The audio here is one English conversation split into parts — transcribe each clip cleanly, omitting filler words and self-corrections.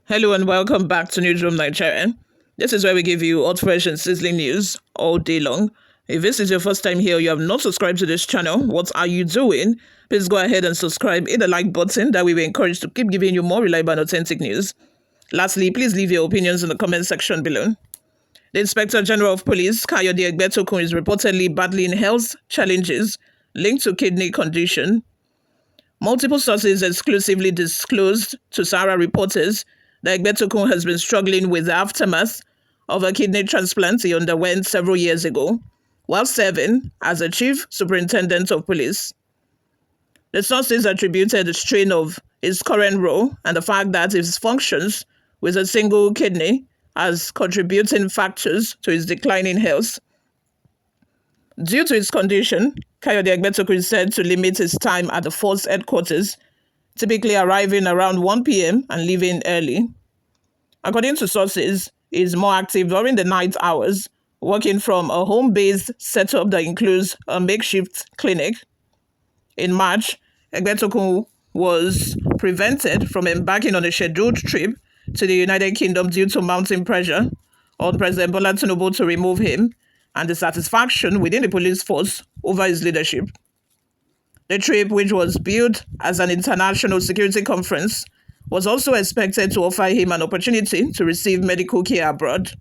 Hello and welcome back to Newsroom Nigeria. This is where we give you hot, fresh, and sizzling news all day long. If this is your first time here, you have not subscribed to this channel, what are you doing? Please go ahead and subscribe, hit the like button, that we will encourage to keep giving you more reliable and authentic news. Lastly, please leave your opinions in the comment section below. The Inspector General of Police, Egbetokun, is reportedly battling health challenges linked to kidney condition. Multiple sources exclusively disclosed to Sahara reporters that Egbetokun has been struggling with the aftermath of a kidney transplant he underwent several years ago while serving as a chief superintendent of police. The sources attributed the strain of his current role and the fact that his functions with a single kidney as contributing factors to his declining health. Due to his condition, Egbetokun is said to limit his time at the force headquarters, typically arriving around 1 p.m. and leaving early. According to sources, he is more active during the night hours, working from a home-based setup that includes a makeshift clinic. In March, Egbetokun was prevented from embarking on a scheduled trip to the United Kingdom due to mounting pressure on President Bola Tinubu to remove him and dissatisfaction within the police force over his leadership. The trip, which was billed as an international security conference, was also expected to offer him an opportunity to receive medical care abroad.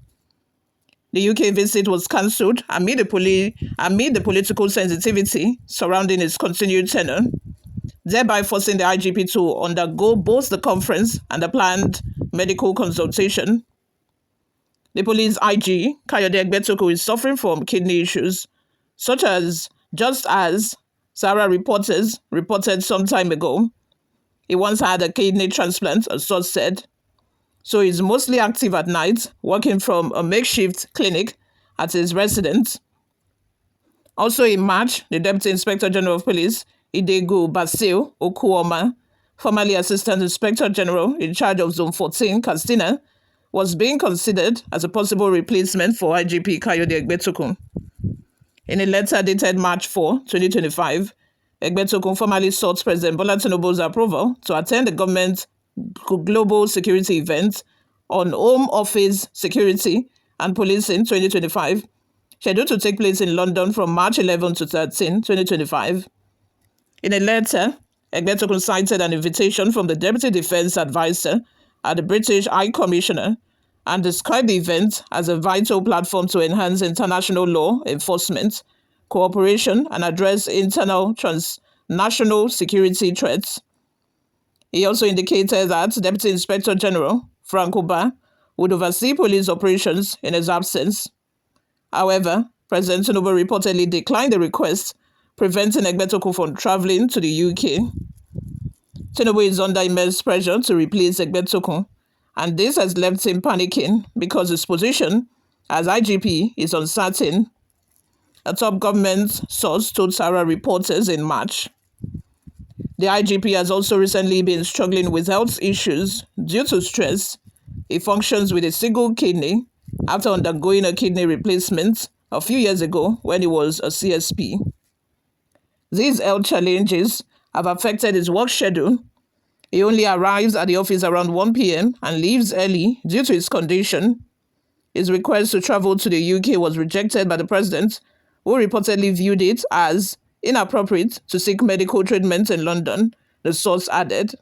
The UK visit was cancelled amid the political sensitivity surrounding his continued tenure, thereby forcing the IGP to undergo both the conference and the planned medical consultation. The police IG, Egbetokun, is suffering from kidney issues, just as Sahara reporters reported some time ago. He once had a kidney transplant, a source said, so he's mostly active at night, working from a makeshift clinic at his residence. Also in March, the Deputy Inspector General of Police, Idegu Basil Okuoma, formerly Assistant Inspector General in charge of Zone 14, Katsina, was being considered as a possible replacement for IGP Egbetokun. In a letter dated March 4, 2025, Egbetokun formally sought President Bola Tinubu's approval to attend the government global security event on Home Office Security and Policing 2025, scheduled to take place in London from March 11 to 13, 2025. In a letter, Egbetokun cited an invitation from the Deputy Defence Advisor at the British High Commissioner and described the event as a vital platform to enhance international law enforcement, cooperation, and address internal transnational security threats. He also indicated that Deputy Inspector General Frank Uba would oversee police operations in his absence. However, President Tinubu reportedly declined the request, preventing Egbetokun from traveling to the UK. Tinubu is under immense pressure to replace Egbetokun, and this has left him panicking because his position as IGP is uncertain, a top government source told Sahara reporters in March. The IGP has also recently been struggling with health issues due to stress. He functions with a single kidney after undergoing a kidney replacement a few years ago when he was a CSP. These health challenges have affected his work schedule. He only arrives at the office around 1 p.m. and leaves early due to his condition. His request to travel to the UK was rejected by the president, who reportedly viewed it as inappropriate to seek medical treatment in London, the source added.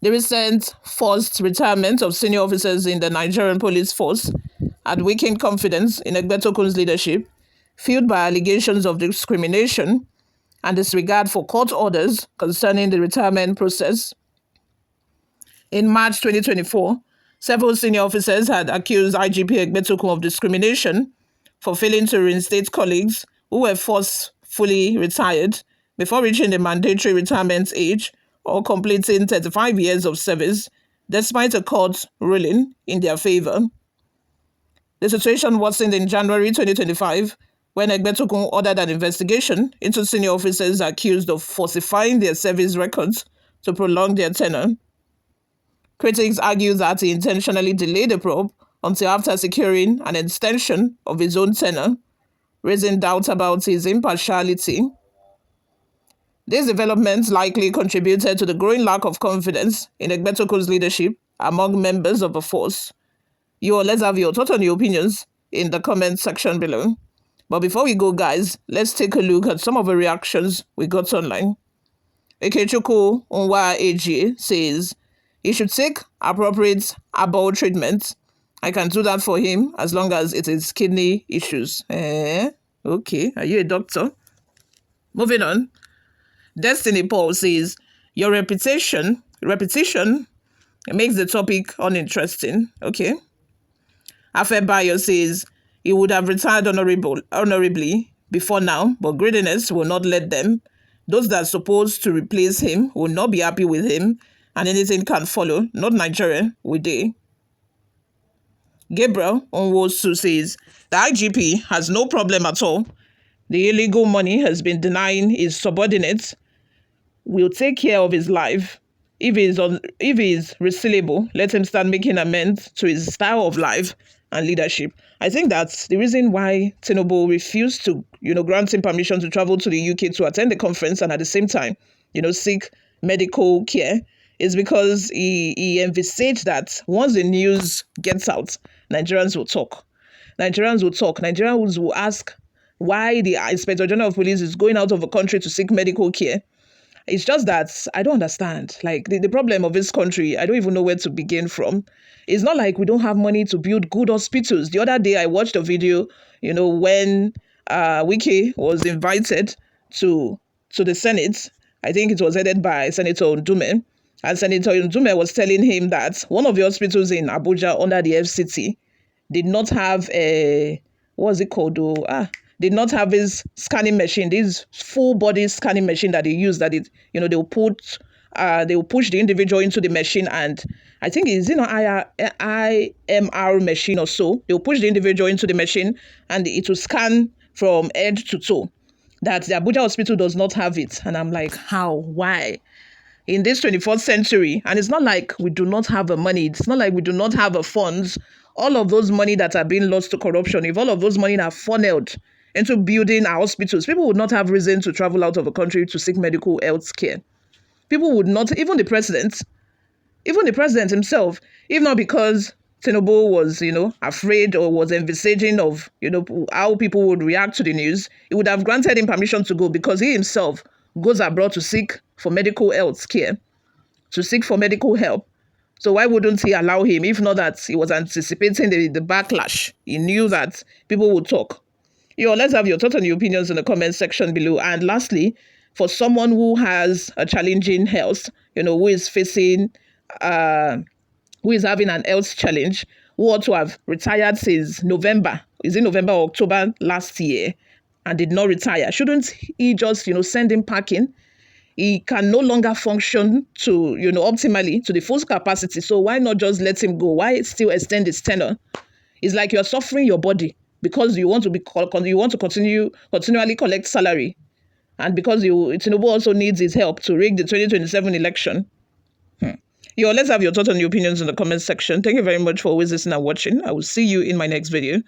The recent forced retirement of senior officers in the Nigerian police force had weakened confidence in Egbetokun's leadership, fueled by allegations of discrimination and disregard for court orders concerning the retirement process. In March 2024, several senior officers had accused IGP Egbetokun of discrimination for failing to reinstate colleagues who were forcefully retired before reaching the mandatory retirement age or completing 35 years of service, despite a court ruling in their favor. The situation worsened in January 2025 when Egbetokun ordered an investigation into senior officers accused of falsifying their service records to prolong their tenure. Critics argue that he intentionally delayed the probe until after securing an extension of his own tenure, raising doubts about his impartiality. These developments likely contributed to the growing lack of confidence in Egbetokun's leadership among members of the force. Let's have your thoughts on your opinions in the comment section below. But before we go, guys, let's take a look at some of the reactions we got online. Egbetokun Onwa AG says, he should take appropriate herbal treatment. I can do that for him as long as it is kidney issues. Okay, are you a doctor? Moving on. Destiny Paul says, your repetition makes the topic uninteresting. Okay. Afebayo says, he would have retired honorably before now, but greediness will not let them. Those that are supposed to replace him will not be happy with him, and anything can follow. Not Nigeria, we they. Gabriel Onwosu says, the IGP has no problem at all. The illegal money has been denying his subordinates. Will take care of his life. If he is resiliable, let him start making amends to his style of life and leadership. I think that's the reason why Tinubu refused to, grant him permission to travel to the UK to attend the conference and at the same time, seek medical care, is because he envisaged that once the news gets out, Nigerians will talk. Nigerians will ask why the Inspector General of Police is going out of the country to seek medical care. It's just that I don't understand. Like the problem of this country, I don't even know where to begin from. It's not like we don't have money to build good hospitals. The other day I watched a video, when Wike was invited to the Senate. I think it was headed by Senator Ndume. And Senator Ndume was telling him that one of the hospitals in Abuja under the FCT did not have what's it called? Did not have this scanning machine, this full body scanning machine that they use, that they will push the individual into the machine, and I think it's IMR machine or so. They'll push the individual into the machine and it will scan from head to toe. That the Abuja hospital does not have it. And I'm like, how? Why? In this 21st century, and it's not like we do not have the money, it's not like we do not have the funds. All of those money that are being lost to corruption, if all of those money are funneled into building our hospitals, people would not have reason to travel out of the country to seek medical health care. People would not, even the president himself, if not because Tinubu was, afraid or was envisaging of, how people would react to the news, he would have granted him permission to go, because he himself goes abroad to seek for medical health care, to seek for medical help. So why wouldn't he allow him, if not that he was anticipating the backlash? He knew that people would talk. Let's have your thoughts and your opinions in the comment section below. And lastly, for someone who has a challenging health, who is facing, who is having an health challenge, who ought to have retired since November, is it November or October last year, and did not retire, shouldn't he just, send him packing? He can no longer function to, optimally to the full capacity. So why not just let him go? Why still extend his tenure? It's like you're suffering your body because you want to continually collect salary, and because Tinubu also needs his help to rig the 2027 election. Let's have your thoughts and your opinions in the comment section. Thank you very much for always listening and watching. I will see you in my next video.